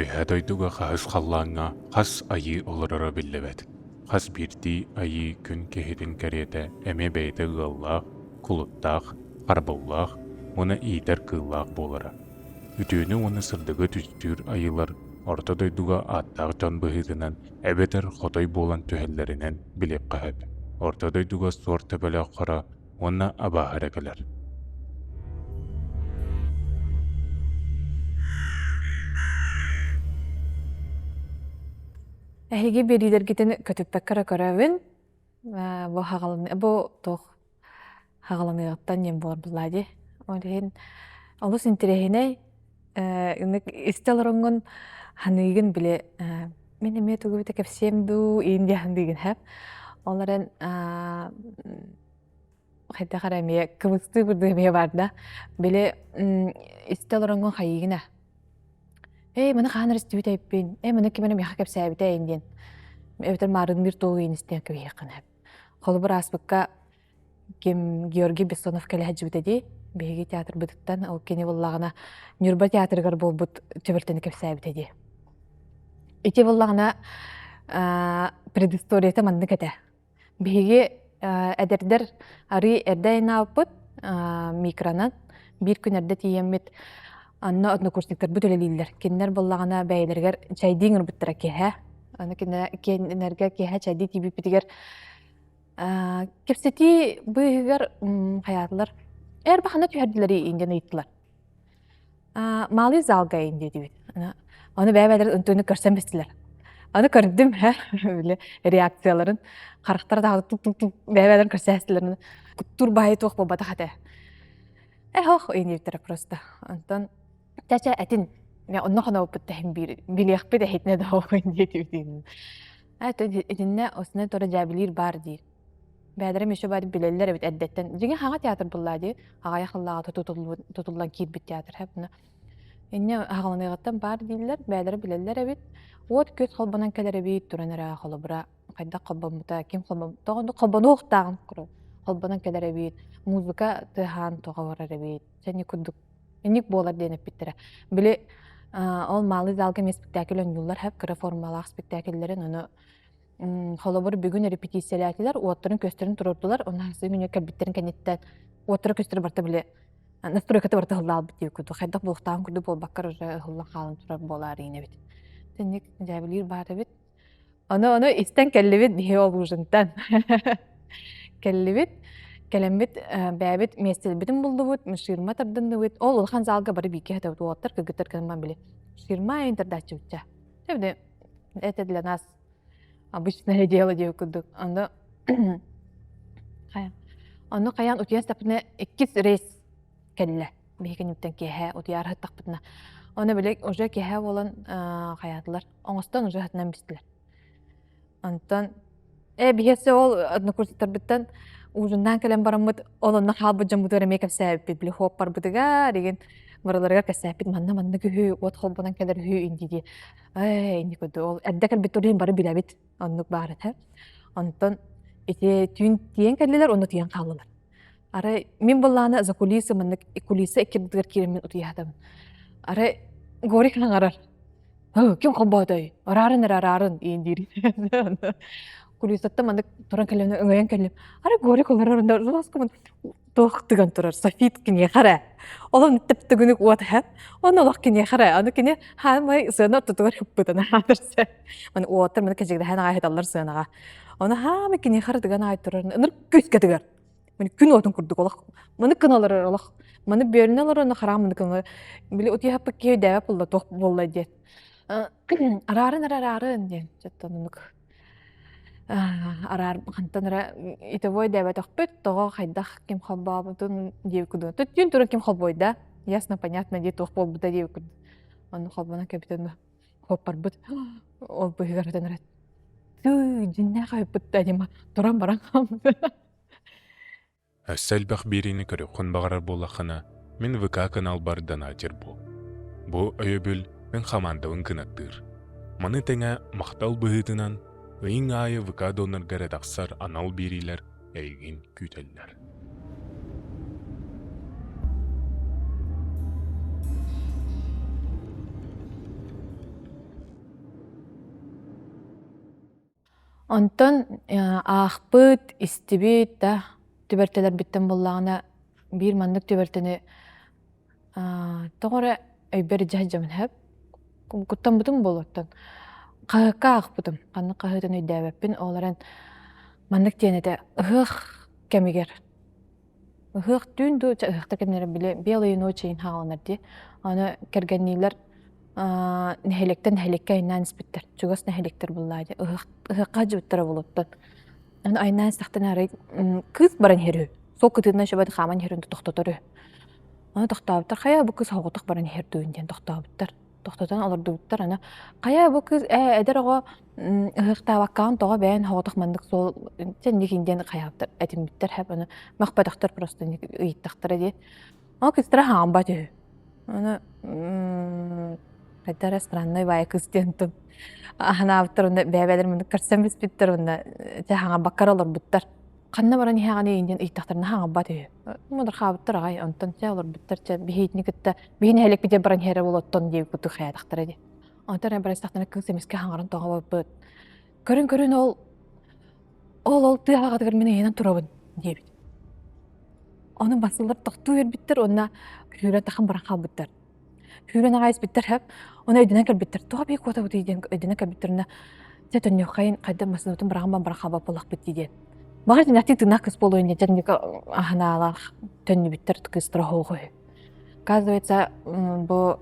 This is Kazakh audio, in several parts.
Үһә дойдуга хас халлааңа хас айы олорора биллебет. Хас бирди айы күн кехитин кәрете эме бейті ғыллақ, кулуттақ, қарбыллақ, оны ийтер кыллақ болара. Үтүүнү оны сырдыгы түстүр айылар орто дойдуга аттақ жон быһыгынан эбетер хотой болан түһеллеринен билеп қахып. Орто дойдуга сор төбөлө қора оны абахарекелер. Әһиги берилергитин көтүппеккара көрөбүн. Бу хагалын бу тох хагалыныгыттан нем болар булади. Олин олус интерехине ынык истелронгон ханыгын биле мен эме тугубута кепсемду инде хандыгын хап. Оларын хайда караме кыбысты бурдыме барда. Биле истелронгон хайыгына. Мана хаанар истибит айппин. Мана кеменем яха кепсәбите инден. Эбетер марын бир толу инистен көй якынап. Холбур аспыкка кем Георгий Бессонов калехҗибите ди. Беги театр бытыттан ал кене буллагына Нюрба театргар болбут төбөртен кепсәбите ди. Ити буллагына предысторията манны кете. Беги әдердер ари эрдәйна апыт микронат бир күнәрдә тиеммит. Анна однокурсниктар бүтөлелилер. Киннер боллагана бәйләргәр чайдың урбуттара кеһә. Аны киннәргә кеһә чайды тибип битигәр. Кепсети быгар хаятлар. Бахана түһәрдиләр индән әйттеләр. Малы залга инде дибит. Аны бәйләр өнтөне көрсәм бистиләр. Аны көрдүм, биле реакцияларын карактар да тук бәйләр көрсәстиләр. Тур бай тох бабата хата. Хох инде тера просто. Антон Тача әтин, я онно хана опыттахим билех педе хитне да хоин детивдин. Этинне осне тора жабилир бар дир. Бәдәре меше бады билелләр бит әддәттән. Диген хага театр буллады. Хага яхыллага тутулган кир бит театр хәпне. Инне хагалыныгыттан бар дилләр, бәдәре билелләр бит. От көт халбанан кәләре бит туранара халыбра. Кайда каббамта, ким каббам. Тагын каббанук тагын куру. Халбанан кәләре бит. Музыка тыхан тоғаварары бит. Сәне күдүк Эник болар денеп биттере. Биле ол малы залга мен спектакльөн юллар хәп кыра формалак спектакльләрен аны холобор бүгүн репетицияләтиләр, оттырын көстөрүн турдулар. Онан соң мен кәбиттерин кенеттен оттыр көстөр барта биле. Настройка барта хыллал бит дип күтү. Хайда булыктан күрдү бол баккар уже хыллан халын турар болар ине бит. Тенник жабилир бар бит. Аны истен келлебит дие олужунтан. Келлебит Кәлембит бәбит местел битим булды бут, ширма тардынды бут. Ол улхан залга бары бике хәтә уттар, кыгытыр кылман биле. Ширма интердачы үтчә. Тәбде это для нас обычное дело дип күдүк. Анда Аны каян утян стапны 2 рейс келле. Бекен үттән кеһә утяр хаттакпытна. Аны билек уже кеһә болан хаятлар. Оңостан уже хатнан бистиләр. Антан бихесе ол однокурстар биттен Ужундан кэлэн бараммыт олонна халбы жамбутары мекап сәбит биле хоппар бутыга деген бараларга кәсәпит манна күһү от холбанан келер хүү индиди. Инди көдө ол әддәкәл биторин бары билебит оннук бары та. Антон эти түн тиен кәлләр онны тиен каллар. Ара мин булланы за кулисы манна кулисы экибдер киремен утыядым. Ара горик наңарар. Ким кабадай? Арарын индири. Кулисатта мандык туран кэлэмне өңөйөн кэлэм. Ара гори колорорунда жоласкамын тоқтыган турар. Софит кине хара. Олам типтігінік уат хэп. Оны олақ кине хара. Аны кине хамай сына тутугар хыппытана хадырса. Маны уаттар маны кәжегді хана ғайет аллар сынаға. Оны хамай кине хара дыган айт турар. Ныр көз кәдігар. Маны күн отын күрдік олақ. Маны кын алар олақ. Маны бөрін алар оны хара маны кын. Били оти хаппы кей дәвәп олда тоқ болла дед. Арарын ден. Жаттанынық. Арар хантанра итовой дәбәт ахпет тога хайдах кем хабабытын дип күдү. Төтүн турын кем хабойда. Ясно, понятно, ди тох болбуда дип күдү. Аны хабана капитан хоппар бут. Ол быгырдан рат. Түй динне хайпыт дима туран баран хам. Әссәл бах бирини көрө хон багарар болахана мен ВК канал бардан атер бу. Бу өйөбүл мен хамандабын кынаттыр. Маны теңе мактал быһытынан Өйін айы ВК донорга редаксар анал берилер әйгін күтеллер. Онтон аахпыт, истибит да түбертелер биттен буллағына бир маннык түбертени тоғыра өйбер жамын хэп. Куттан бутум болуттан. Қағыққа ақпытым. Қанны қағытын өйдәбәппін. Оларын маннык тенеті ұғық кәмегер. Ұғық түнді ұғықта кәмнері біле белый ночейін хағаланар де. Аны кәргәннейлер нәхелектен нәхелекке айнан іспіттер. Чугас нәхелектер бұллайды. Ұғыққа жуыттары болуттан. Аны айнан істақтан арай кыз баран херу. Сол күтінен шөбәді қаман херунды тоқтатыры. Аны тоқтабыттар. Қая бұл кыз хоғытық баран хердуінден тоқтабыттар. Тоқтатан олардыбыттар. Аны қая бұл кыз әдер оға ұғықтабаққан тоға бәйін хоғытық мандық сол жәнекінден қаяптар. Әтімбіттер әп. Аны мақпадақтар просто ұйттақтары де. Аны кызтыра хаған бат өй. Аны қайдара странной бай кыз дентім. Аханабыттар онда бәбәлер мұнды көрсен біспіттер онда хаңа баққар олар бұттар. Қанна баран хағаны енден ұйттақтарына хаңа бат өй. Мұндар қабыттар ағай, онтан ча олар бұттар. Бейхетіне күтті. Бейхіне әлек бейде баран хәрі бол оттон дейі күтті қаядақтары де. Онтан әбір әстақтарына кыз емеске хаңарын тоға бұт. Көрін ол тыағатығыр мені енен тұрабын дейбіт. Оның басылар тоқту ербіттер, онына хүрен тақын баран қалбыттар. Хүрен ағайыз біттер әп, оны өйдінен кәлбіттер. Тоға бейк ота бұты еден өйдінен кәлбіттеріне тәтін еқайын қайда масынутын барағын баран қалбап болақ біт еден. Бағар тінәтті тыңақ кыз болу өйне жәннегі ағына алақ төнні біттер тұқыстыра хоғы. Қазуетса бұл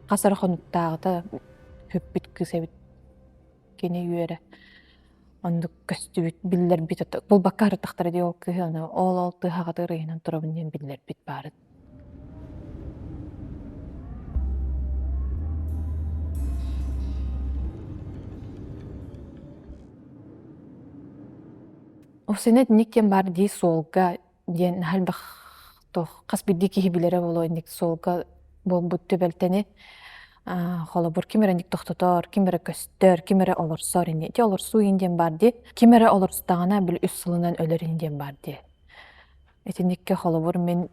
қасары қонуттағыда хөп біт кыз әбіт кене үйері. Онды көсті біт, білдер біт өті. Бұл баққа ғырттақтары де ол күйі, ол тыхағатыр үйінен тұрабын білдер біт барын. Осыны дінектен бар дей солға, ден халбақ қас бірді кейі білері болу ендік солға бұл бұт төбелтені қолы бұр кемерендік тоқтатар, кемері көстер, кемері олырсар енден. Де олырсу енден бар де, кемері олырстағына біл үс сылынан өлір енден бар де. Етіндікке қолы бұр мен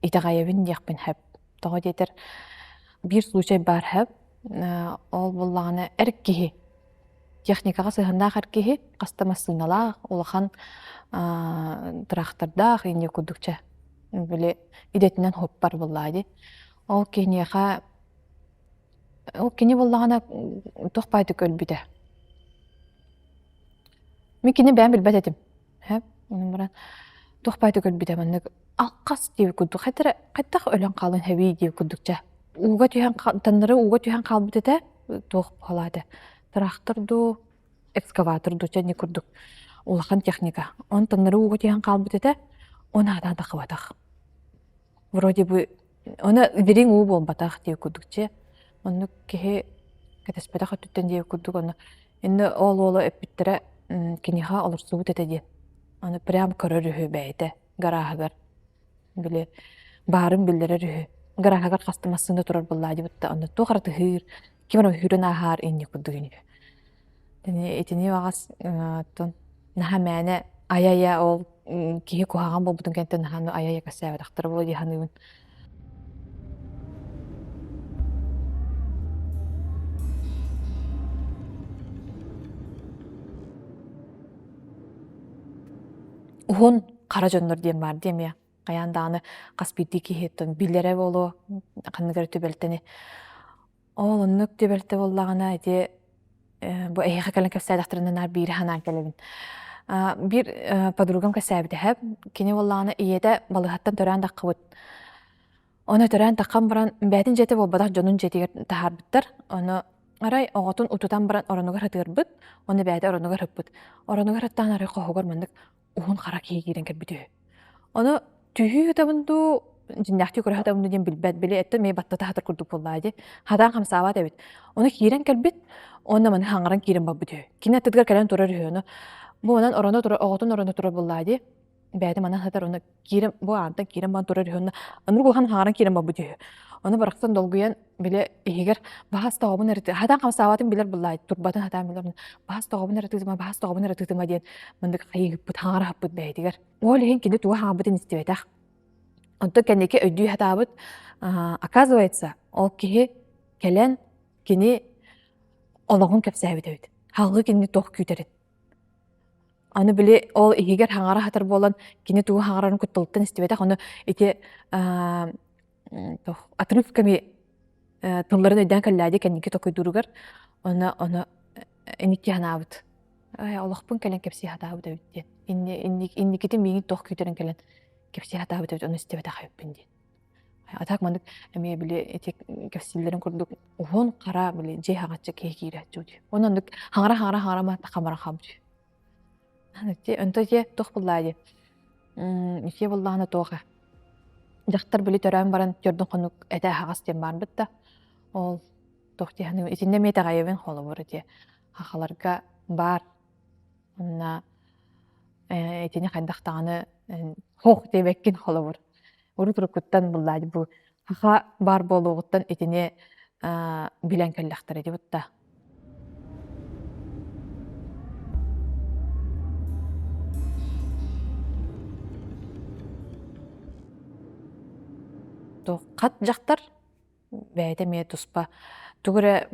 итағайабын деқпін әп. Тоға детер бір случай бар әп, ол болағына әрік кейі. Техникаға сығындақ әркеге қастама сыналақ, олақан тұрақтардақ, енде күдікчі біле идетінен хоп бар боллайды. Ол кене боллағына тоқпайды көлбіді. Мен кене бән білбәт едім. Тоқпайды көлбіді. Алқас дейі күдік. Қайттақ өлін қалын әбей дейі күдікчі. Тандыры уға түйен қалбіді де тоқ болады. Тракторду, экскаваторду және күрдік. Улақан техника. Он тандыры уғы тейін қалбыды да, оны адан тақывадақ. Вроде бы, оны верен уы болбатақ дейі күрдікче. Оны кеге кәтеспедақ өттен дейі күрдік. Оны енді ол әппіттірі кенеға олырсу өтеді. Оны прям көрір үхі бәйді. Гарағығар. Біле, барын білдері үхі. Гарағығар қастымасында тұрар боллады бұтты. Оны тоқар тұхыр. Кемер хүрін ағар енне күрдігіне. Етіне бағас наға мәні ая ол кейі көғаған бол бұтын кәнті нағаны ая кәсәбі дақтыры болу дейханығын. Уғын қара жонлар дейм бар дейм я. Қаяндағыны қаспиді кейеттін білдері болу қанығыр төбелтіні. Ол оннук төбелті боллағына әте бұл әйіға кәлін көпсәдіқтірінен ар бейірі ханан кәлігін. Bir подругам кәсәбіді әп, кені боллағына иеде балығаттан төрән даққы бұд. Оны төрән даққан баран бәтін жеті бол бадақ жонын жетігер тахар бұддар. Оны арай оғытын ұтутан баран орануғар хатығыр бұд, оны бәді орануғар хөп бұд. Орануғар хаттан арай қоғығар мандық уғын қара кейгерен кәбіді. Оны түйі хатабынду жиннахти көрі хатабынду ден білбәд білі әтті мей баттата хатыр күрдік боллайды. Хадан қамсаабат әбіт. Оны кейрен кәлбіт, оны маны хаңаран кейрен бабыды. Кейін әттідгар кәлен тұрар үйені. Бұл онан оғытын ораны тұрар боллайды. Бәді манан хатар оны кейрен, бұл антан кейрен бан тұрар үйені. Оныр бұлған хаңаран кейрен бабыды. Оны барақсан долгуян біле егер бағас тағабын әріті. Хадан қамсаабатын білер боллайды. Турбатын хатан білер. Бағас тағабын әрітігіма дейін мындық қайығып бұд, хаңар хап бұд бәйдігер. Ол ең кенде туға хаңабытын істебетақ. Онты кәнеке өйдүй хатабыт, оказывается, ол кеге кәлен кені олығын көпсәбіді өйді. Халгы кинни тох күтерин. Аны биле ол игер хаңара хатар болан кине тугу хаңарарын куттулттан истебетах оны ити отрывками тылларын өйден каллади кенники токой дуругар оны эникки ханаабыт. Олохпун келен кепси хатаабыт өйттен. Инникити миңи тох күтерин келен кепси хатаабыт өйт оны истебетах өйппин ден. Атак мандык эме биле этик кепсилерин курдук ухон кара биле жей хагачча кейкире жуди. Онундук хаңара ма такамара хабды. Аныкте өнтөже тох буллади. Ише буллааны тоога. Жактар биле төрөм баран жөрдүн конук эте хагас дем барбыт да. Ол тохти ханы итинде мете гайыбын холобур ди. Хахаларга бар. Онна этине кайдактаганы хох дебеккин холобур. Урутурукуттан буллади бу хаха бар болугуттан этине билен келлактар эди бутта. Кат жактар бәйте ме туспа тугура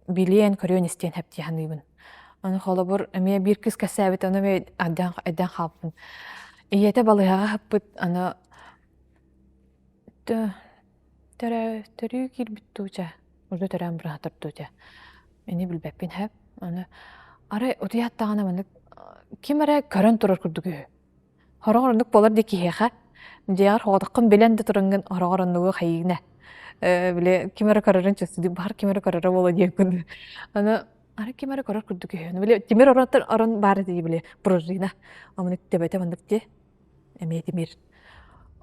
билен көрөн истен хепти ханыйбын. Аны холобур эме бир кыз касабыт аны ме аддан халпын. Ийете балыга хаппыт аны төрө кирбит тууча. Уже төрөм братыр тууча. Эни билбеппин хеп. Аны ары утуяттагана маны кимере көрөн турар курдугу. Хорогорындык болар деки хеха. Диар ходаккын беленде туранган хорогорындыгы хайыгна. Биле кимере көрөрөн чөсү бар кимере көрөрө боло дийкүн. Аны ары кимере көрөр курдугу. Биле тимер орон бар дии биле пружина. Амны тебете мандыкте. Эме тимир.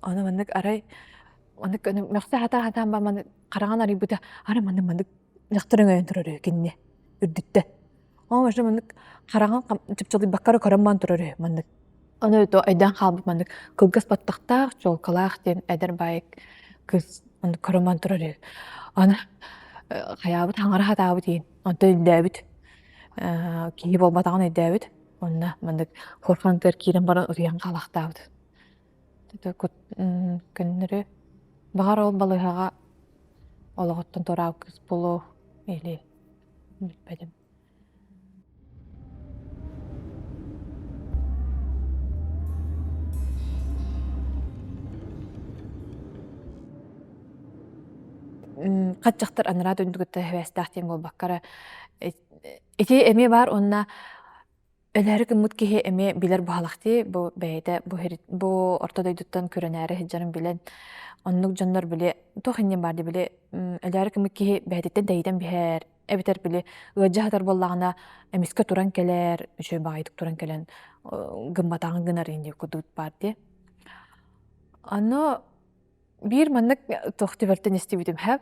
Аны мандык арай мандык мөхсә хата ба маны караган ари бута ары мандык яктырыңа турар кинне. Үрдүттө. Ама шы мандык караган типчоды баккары көрөмбан турар мандык. Аны то айдан халбы мандык кылгас баттактак жолкалак ден эдер байк кыз аны көрөмбан турар. Аны хаябыт хаңара хатабыт дейин. Онто илдәбит. Кии болбатаган илдәбит. Онна мандык хорхан тер кирен баран уян калактабыт. Тете күннөрү багар ол балыгага ологоттон торау кыз болу или билбедим. Кат жактар анара дөндүгүттө хэвэстахтин болбаккара эти эме бар онна Ölери кыммыт киһи эме билер баһалахти бу бэйде бу ортодойдуттан көрөнәре хиджарын билен оннук дьоннор биле тохиннен барди биле ölери кыммыт киһи бэйдеттен дэйден биһэр эбитер биле ыаджахатар боллагана эмиске туран келер үчө багайдык туран келен гымбатагын гынар инди кудут барди. Аны бир маннык тохтибертен истибитим хэп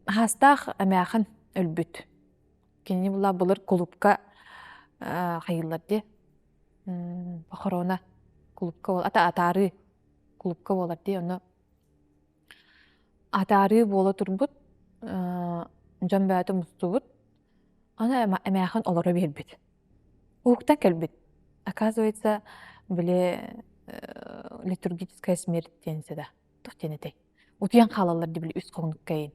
хастах эмяхын өлбүт. Кини була булар клубка хайыллар ди. Бахарона клубка бол атары клубка болар ди. Оны атары бола турбут. Жамбаты мустубут. Аны эмяхын олора бербит. Уктан келбит. Оказывается, биле литургическая смерть денсе да. Тохтенетей. Утуян халалар ди биле үс колунук кайын.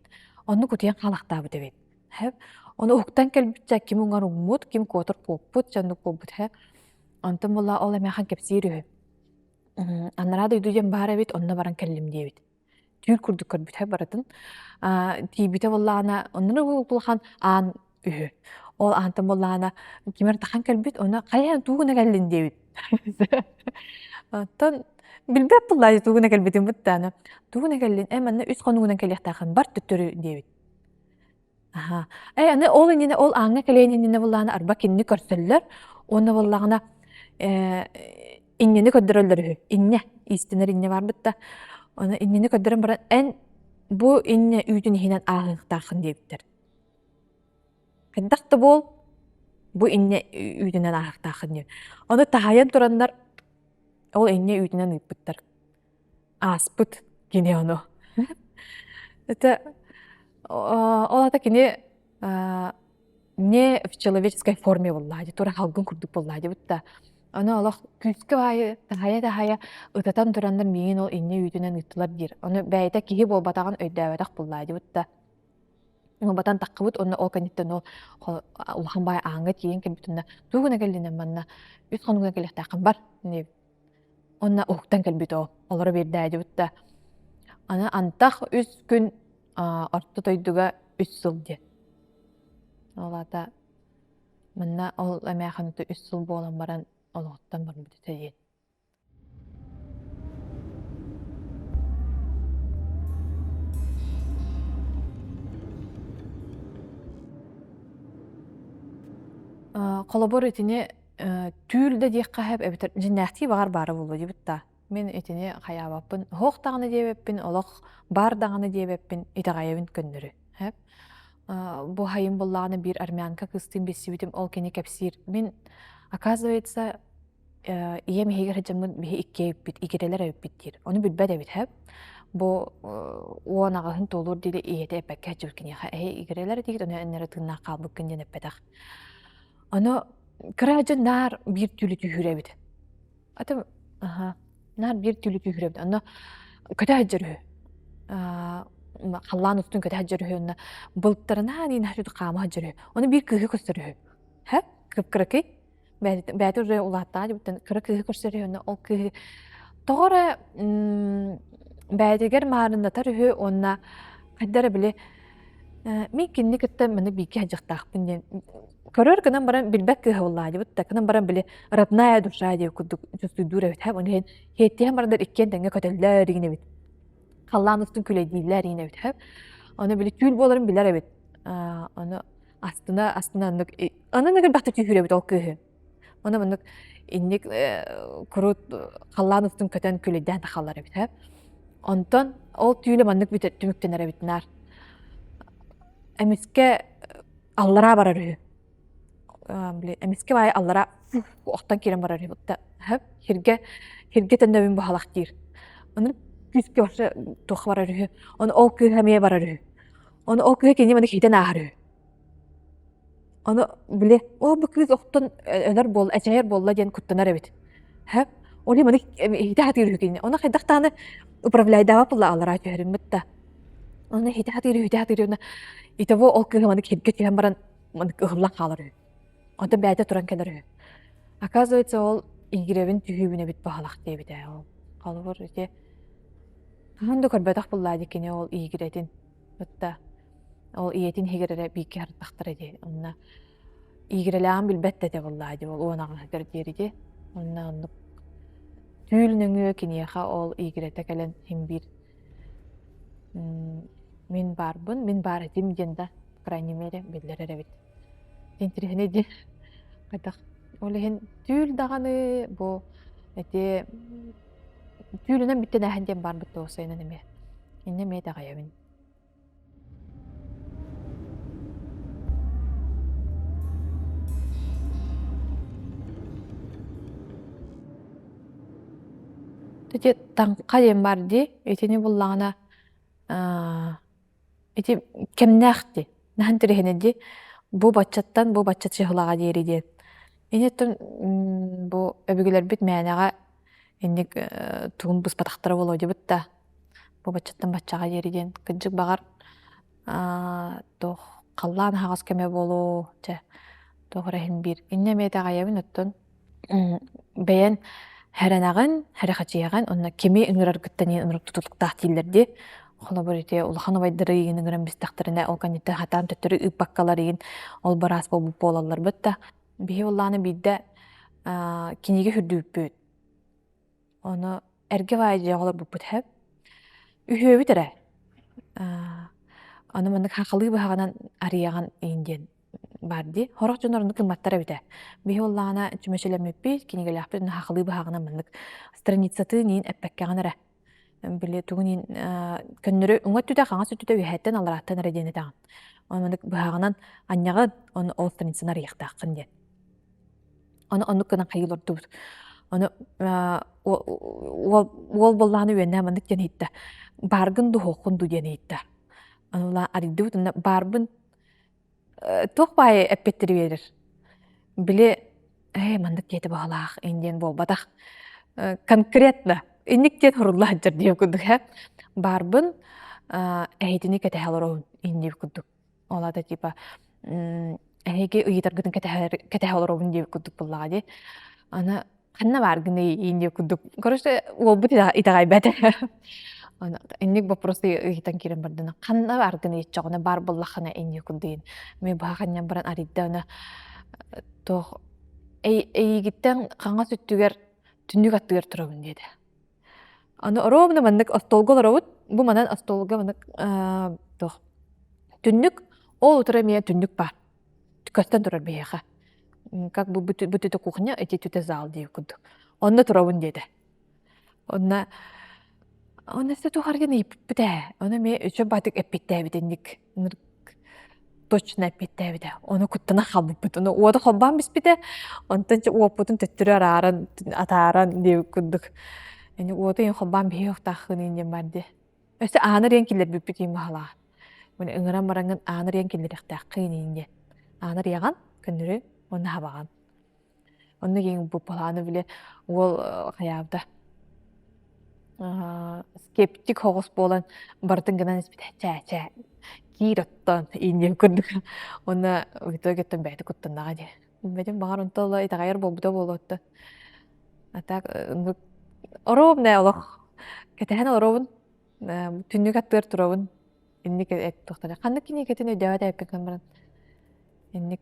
Оны кутуян халактабы дебет. Хэп Оны уктан келбитча ким уңар уммут, ким котор поппут, жандык поппут хэ. Антын була ол эмяхан кепсирү. Аннара да үйдүден бара бит, онна баран келлим дейбит. Түйір күрдік көрбіт хэ баратын. Тейбіте боллағана, оннары болған аан үйі. Ол антын боллағана кемер тақан келбит, оны қаян туғына келлин дейбит. Антын билбеп боллағы туғына келбитин бұттаны. Туғына келлин, әмәнна үс қонуғынан келектақын бар түттөрі дейбит. Аны ол инне ол аңа келен инне булланы арба кинни көрсөллөр. Оны буллагына иннени көдөрөлөр. Инне истинер инне бар битта. Оны иннени көдөрөн баран эн бу инне үйдүн хинен агыктакын дептер. Кендакты бол бу инне үйдүнөн агыктакын деп. Оны тахаян турандар ол инне үйдүнөн ыппыттар. Аспыт кине ону. Это Олата кини не в человеческой форме боллади, тура халгын курдук боллади бутта. Аны Аллах күскө байы, тахая, ытатан турандар миин ол инне үйдүнөн ыттылар дир. Аны бәйте кихи болбатаган өйдөбөтак боллади бутта. Батан таққыбыт, онна ол канеттен ол улахан бай аңга тиен келбитунна тугуна келдинен манна үт хонугуна келехтаакын бар не онна уктан келбит ол олоро бирдээди бутта ана антах үс күн орто тойдуга үс сыл ден олата манна ол эмээханты үс сыл болан баран олоттан барбыт диен. Колобор итини түүлдэ диэкка хэп эбитер жиннахти багар бары болу дибитта. Мен итини хаябаппын, хоох даганы диэбеппин, олох бар даганы диэбеппин, итагайабын көннөрү. Хэп. Бу хайым боллаганы бир армянка кыстын бессибитим ол кени кепсир. Мен, оказывается, ие мехигер хаджамын бихи иккейбит, икерелер эбиппиттир. Оны билбэт эбит хэп. Бу уонагахын толур дили иете эппекке хаджабыккини. Икерелер дигит, оны эннері тыгнақ қалбыккын ден эппетах. Onu kıracı nar bir türlü tühürebidi. Atam nar bir türlü tühürebidi. Onu kötü hacırı. Allah'ın üstün kötü hacırı. Onu bulutlarına hani nahşudu kama hacırı. Onu bir kıhı kusturı. Ha? Kıpkırıkı. Bәті үрі ұлаттағы бұттан кірі күйі көрсері оны ол күйі. Тоғыры бәтігер мағарындатар үйі онына қайдары біле мен кенне кітті мұны бейкі хажықтақпын ден. Көрөр кынан баран билбек күйі оллады бұтта. Кынан баран біле родная душа деп күдік жүстүйдур әбіт. Оны хен хеттеген барандар ikкен тәңге көтелілер еген әбіт. Қаллан ұстын күлейдейлер еген әбіт. Оны біле түйіл боларын білер әбіт. Оны астына оны нығыр бақты түйір әбіт ол күйі. Оны мұнық иннек құрут қаллан ұстын көтен күлейден тақалар әбіт. Онтон ол түйілі мұнық біті түміктенер әбітінар. Әміске аллара барар үйі. Әміске бай аллара оқтан керен барар үйі. Херге тәндәбін бұхалақ дейір. Оны күзге башы тоқы барар үйі. Оны ол күйі әмее барар үйі. Оны ол күйі кенде мұны кейден ағар үйі. Оны біле, о бұл күйіз оқтан өлер бол, әчәйер болла ден күттінар әбет. Олы мұны хейді хатыр үйі кенде. Оны қайдақтаны управляйдава бұлла аллара түйерін бұтта. Оны хейді хатыр үйі. Итаво ол күйі мұны херге түйен баран мұны ұғылан қалар үйі. Онда бәді тұран келер үйі. Оказывается, ол игіревін түйібіне бит бағалақ дейбіт әй. Қалы бұр өте. Қанды көрбәдақ бұллады кене ол игіретін. Бұтта ол иетін хегерері бейкі артақтыр еді. Онна игіреліған білбәтті де бұллады. Ол оңағын хәдір дейірді. Онна ондық түйілінің кенеға ол игіреті кәлін хем бір мен барбын, мен бар едім денді, крайне мере, белдері рәбет. Тентерігіне де, қайдақ, олеген түйіл дағаны, бұл, әте, түйілінен біттен әхінден бар бұтты осайынан әме. Енне ме дағайабын. Тәте, таңқа дем бар де, етені бұллағына, эти кемнәхти нахан тирехенеди бу баччаттан бу баччат шыхлага дейриден. Энеттен бу өбүгүлөр бит мәнага энник тугун бус батактары боло дебитта. Бу баччаттан баччага дейриден. Кыджык багар тох қаллан хагас кеме болу же тохрахин бир. Инне метага ябын оттон бәян хәрәнагын, хәрәхачыяган онна кеме ыңырар гыттани ыңырып тутулуктах тилерди. Хола борите улаханы байдыры еген ыңыран бистақтарына ол канетті хатам төттірі үппаққалар еген ол барас болуп болалар бұтта. Бейі оланы бейді кенеге хүрді үппөт. Оны әрге вай жағылар бұппыт хэп. Үхі өбіт әрі. Оны мұндық хақылы бұғағынан арияған ейінден барды. Хорақ жон орынды қыматтар әбіті. Бейі оланы жүмешелем өппет, кенеге ләқпет хақылы бұғағынан мұндық страницаты нейін әппәккаған әрі. Биле тугунин көннөрү уңат түтә хаңа сүтүтә үһәттен алараттан редене тагын. Оны быһагынан аннягы оны ол страницаны рыяктакын ден. Оны кынан кайылыр тубут. Оны ол болланы үеннә мындык ден хитте. Баргын ду хокун ду ден хитте. Аны арыды бутында барбын тохбай эппеттери берер. Биле мындык дете багалак инден болбатак. Конкретно инниктен хорулла хаджар деп күддүк. Барбын әйтini кете халорон индеп күддүк. олада типа эһиги ыйытаргытын кэтэх олоробун диэбит курдук буллаҕа ди. Ана ханна бааргыны иин диэбит курдук. Короче, уолбут итаҕайбэт. Инник вопросы ыйытан кирен бардына. Ханна бааргыны итчоҕуна бар буллахана инни курдуин. Мен бааханньан баран аридда она тох эйигиттен хаңа сүттүгер түннүк аттыгар турабын диэди. Аны оробуна маннык остолго оробут. Бу манан остолго маннык тох түннүк ол утура мия түннүк бар. Көстөн турар бияха. Как бы бутыты кухня, эти түте зал диэбит курдук. Онна турабын диэди. Онна се тухарген иппите. Оны ме үчө батык эппиттебит инник. Точно эппиттебит. Оны куттана халбыппыт. Оны уода хоббан биспите. Онтан че уоппутун төттүрө арааран атааран диэбит курдук. Эни уода ин хоббан биһиохтахын иннен барди. Өсө ааныр ен киллер биппит им бахалаа. Мен ыңыран баранган ааныр ен киллерихтаахкын инне. Ааныр яган көннүрү онна хабаган. Онна ген бу планы биле ол хаябда. Скептик хогус болан бартын гынан испите. Ча кироттон инне көрдүк. Онна итогеттен бәйти куттанага ди. Беден багар онтола итагайыр болбута болотта. Атак оробна олох. Кетен оробун түннүк аттыр турабын. Инник эт тохтана. Каннык кини кетен өдөбөт эппекен баран. Инник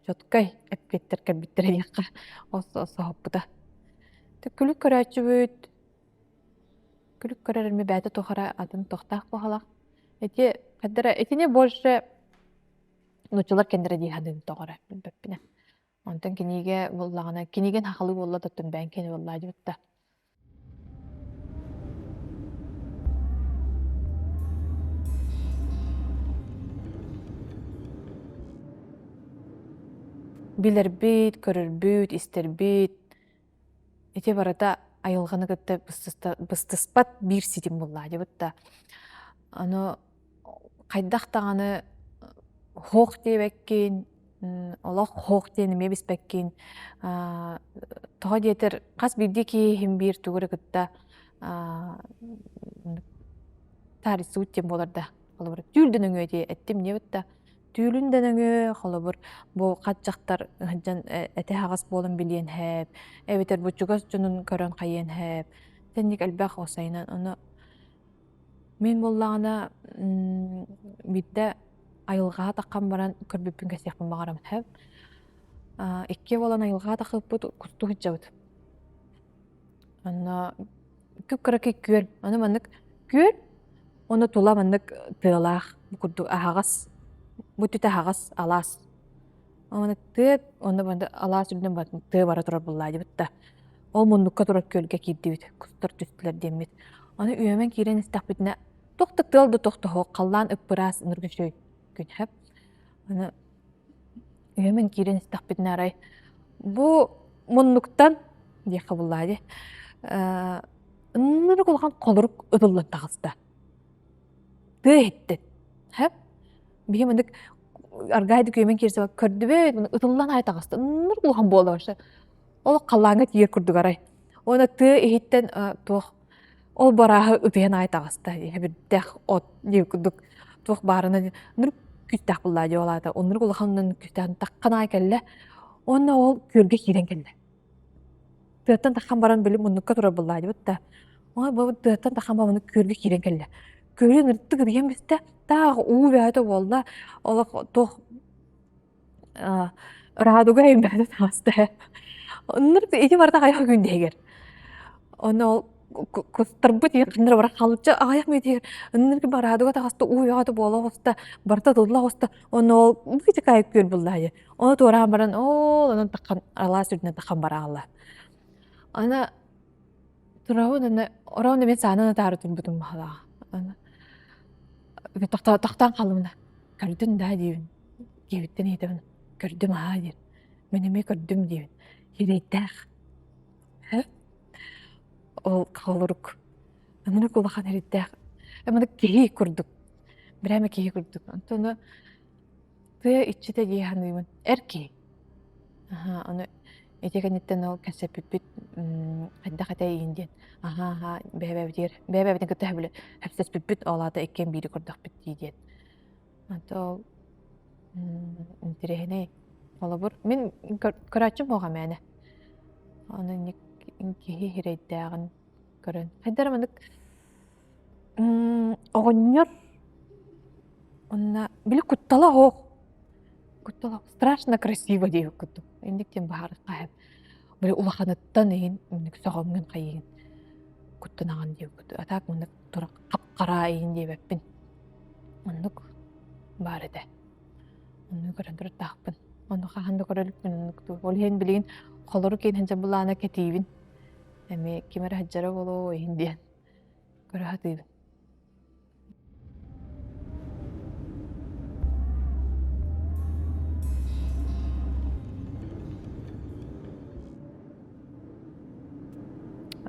жоткай эппеттер кырбиттер диякка. Осо хоппута. Күлүк көрөчүбүт. Күлүк көрөрүмө бәйти тохара атын тохтак бахалак. Эти кадра этине больше нучулар кендере дихадын тогара билбеппине. Онтон киниге буллагана киниген хакылы болла тоттун бән кени болла жутта. Билербит, көрөрбүт, истербит. Эти барата айылганы кытта быстыспат бир ситим булла жутта. Аны кайдактаганы хох дебеккин, олох хох денеме биспеккин. Тога диетер кас бирдики хим бир тугуры кытта тарис уттем боларда. Холобур түүлдөн өңө ди эттим не бутта. Түүлүндөн өңө холобур бу катжактар хаджан эте хагас болон билен хеп. Эбетер бучугас жунун көрөн кайен хеп. Тенник албах осайнан аны мен боллагана бидде айылгаа таккан баран көрбүппүн кесекпин багарам хеп. Икке болан айылгаа такыппыт кусту хыджабыт. Аны күп караки күөр. Аны маннык күөр. Оны тула маннык тылах курду ахагас. Бутута хагас алас. Аны тып, оны банда алас үрдөн батын тып бара турар булла дибитта. Ол мундукка турар көлгө кирдибит. Кустар түстүлөр демит. Аны үйөмөн кирен истакбитне токтук тылды токтохо каллан ыппырас нургөшөй күн хеп. Аны үйөмөн кирен истакбитне арай. Бу мундуктан дияка булла ди. Нуру кулган колурук ыдыллан тагыста. Тыйттет. Хеп. Бигемендик аргайды көймен кирсе көрдүбө ытыллан айтагысты. Нур кулган болду башы. Ол каллаңга тиер курдук арай. Оны ты эхиттен тох ол бараһы ытыян айтагысты. Бирдэх от дип курдук. Тох барына нур күттак булла жолата. Онур кулгандан күттан таккана келле. Оны ол көргө кирен келле. Тыттан таккан баран билип мунукка тура булла дибитта. Ой бу тыттан таккан баран көргө кирен келле. Көрүн ыртты кирген бисте тагы уу бәді болда, олық тоқ радуга им бәді тасты. Оннырды еті барда аяқ күндегер. Оны ол кустарбы деген қындыр бара қалыпча аяқ медегер. Оннырды бар радуга тағасты уу бәді бола қосты, барда дұдыла қосты. Оны ол бүкіті қайып көр болдайды. Оны туыраған баран, оның таққан, ала сүрдіне таққан бара алла. Оны тұрауын, орауын мен сағынан тары түн бұтын бағалаға. Тақтан қалымына көрдім да дейбін. Кебіттен етімін. Көрдім аға дейбін. Менеме көрдім дейбін. Ерейттәқ. Ол қалырық. Әміні қолақан ерейттәқ. Әміні кейі көрдік. Бір әмі кейі көрдік. Оны тыя итчіте дейхан дейбін. Әркей. Оны етекенеттен ол кәсеппіппіт қайда-қайда ейінден. Бәбәбден күтті әбілі әпсес піппіт олады әккен бейді көрдік бітті дейден. Ата ол интерехне олабыр. Мен көрәчім оға мәне. Оны ник кихи хирейдәгін көрін. Хайдар мандык оғыннер онна били куттала хоқ. Куттала страшно красиво дейі күтті. Ендіктен бағар қайып. Били улаханыттан ейін, соғымын қайын. Куттанаған дейі күтті. Атақ мандык тұрақ қапқара ейін дейі бәппін. Мандык бар еді. Оны көрін тұры тақпын. Оны қағанды көрілікпін. Ол ең білейін қолыры кейін ханжа бұлағына кетейбін. Әме кемер хаджара болу ейін дейін. Көрі хатыйбын.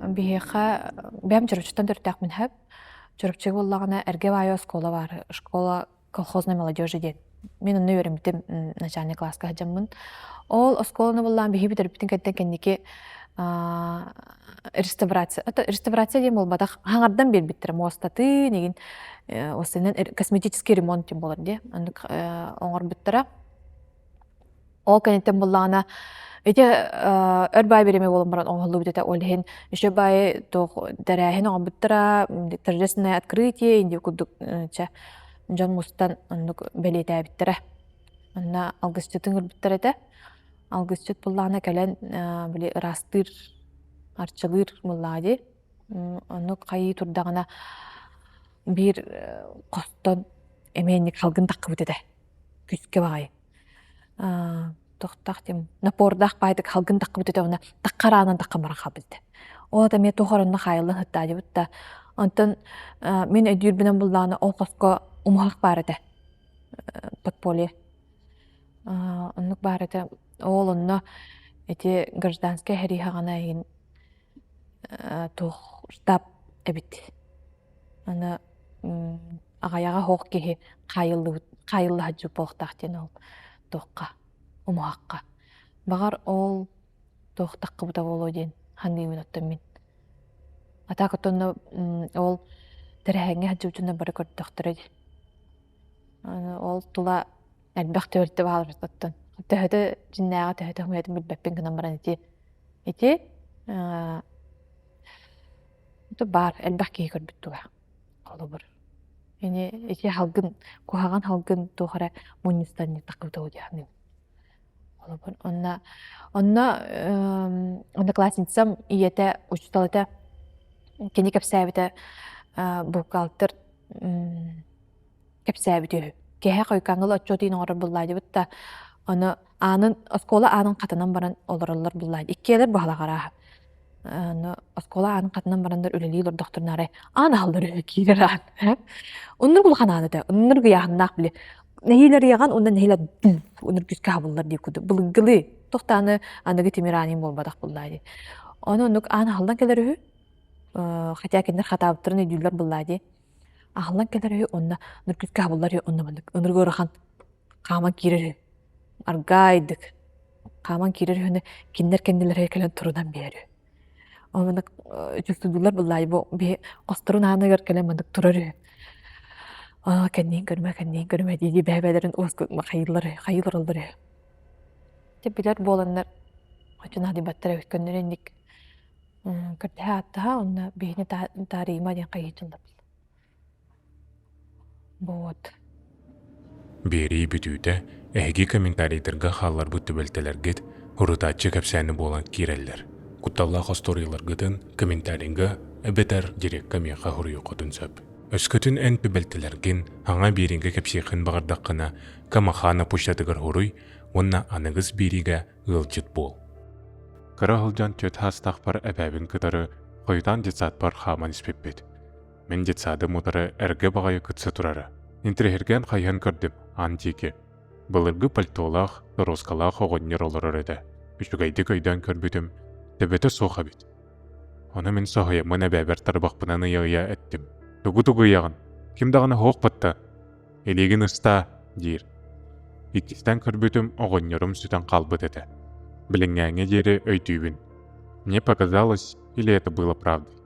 Бихеха бәм жүріпчіттен түрттәк мін хэп. Жүріпчігі болағына әрге байы школа бар. Школа колхозной молодежи дед. Мен оны өремдім начальный класска хаджаммын. Ол школаны болағын бихи бітір біттін кәттен кәндеке реставрация. Реставрация дейм ол бадақ хаңардан бер біттірі. Мостаты, неген осынен косметический ремонт дейм болар де. Оңыр біттірі. Ол кәнеттен болағына эти өрбай береме болом баран оңолу бит это олхен еще бай то дәрәһен оң биттера торжественное открытие инде кудук ча жан мустан ондук белете биттера анна алгыстытын биттера это алгыстыт буллана кален били растыр арчылыр муллади ону кайы турдагына бир костон эменник халгын таккы бит это күскө багай тоқтақ дем напордақ байдық халгын таққы бүтіде оны таққаранын таққы мараға білді. О да мен тоқарынны қайылы хытта деп бұтта. Онтын мен өдірбінен бұлдағына ол қосқа умағақ бар еді. Подполе. Онық бар еді. Ол онны әте гражданская хәрі ғана ең тоқ штаб әбіт. Оны ағаяға хоқ кеге қайылы хаджу болқтақ ден ол тоққа. Умаққа. Бағар ол тоқтаққы бұта болу ден хандыймын оттым мен. Атақ оттонны ол тәрәхәңе хаджыбытына бары көрдіқтір еді. Ол тұла әлбәқ төвіртті бағалыр оттон. Төхеті жиннәға төхеті хүмәйтін білбәппен кінан баран еті. Еті бар әлбәқ кейі көрбіттіға. Қолы бір. Еті халгын, қоғаған халгын тоқара мұныстан таққы бұта өде. Онна классницам иете учталыта кені кәпсәбіті бұқалтыр кәпсәбіті. Кеге қойқаңғыл отчетын оңыр бұллайды бұтта. Оскола анын қатынан баран олырылыр бұллайды. Иккелер бұғала қараға. Оскола анын қатынан барандар өлелейлер доқтырнары. Аны алыр кейдер ан. Онныр бұлған аныды. Онныр ғияғыннақ білі. Нәйілер яған, ондан нәйілер оныр күскі хабылар деп күді. Бұлғылы, тоқтаны анығы темиранин болбадақ бұллайды. Оны онық аны алдан келер үхі, қатя кендер қатабыттырын өйділер бұллайды. Алдан келер үхі, онына оныр күскі хабылар онына бандық. Оныр көріған қаман керер үхі. Аргайдық. Қаман керер үхіні кендер кенделер өйкелен тұрудан бері. Онық жүстудылар бұллайды. Бе қостырын аны көркелен бандық тұрар үхі. Кәннен көрме дейді бәбәлерін оскылма қайылыр олдыры. Тепілер боландар қачына дебаттар өткендер ендік көрді аттыға, онына бейіне тарихыма ден қайытылды. Бот. Бері бүтуді әйгі комментарийдерға қалар бұтты бәлтелергет ұрытатшы кәпсәні болан керелер. Құтталла қосторийлар ғытын комментарийға әбетер дирек камияға ғұрыйы қотын сөп. Өскөтін ән пүбәлтілерген аңа берінгі кәпсейхін бағардаққына камахана пұштатығыр ғұрый, онна анығыз берігі ғылжыт бол. Кыра ғылжан төт хастақ бар әбәбін кытары қойдан детсат бар хаман іспеппет. Мен детсады мұтары әргі бағайы күтсі тұрары. Интерхерген қайын көрдім, антеке. Бұлырғы пальтолақ, дұросқалақ оғыннер олырыр еді. Үшігайды көйдан көрбітім, дәбеті соға бет. Оны мен соғайымын әбәбір тарбақпынан ұйыя әттім. Тугу-тугу яғын. Кімдағаны хоқ бітті. Елеген ұста, дейір. Иккістен көрбітім оғыннерім сүтен қалбыт еді. Біліңәңе дері өйтүйбін. Мне показалось, или это было правдой.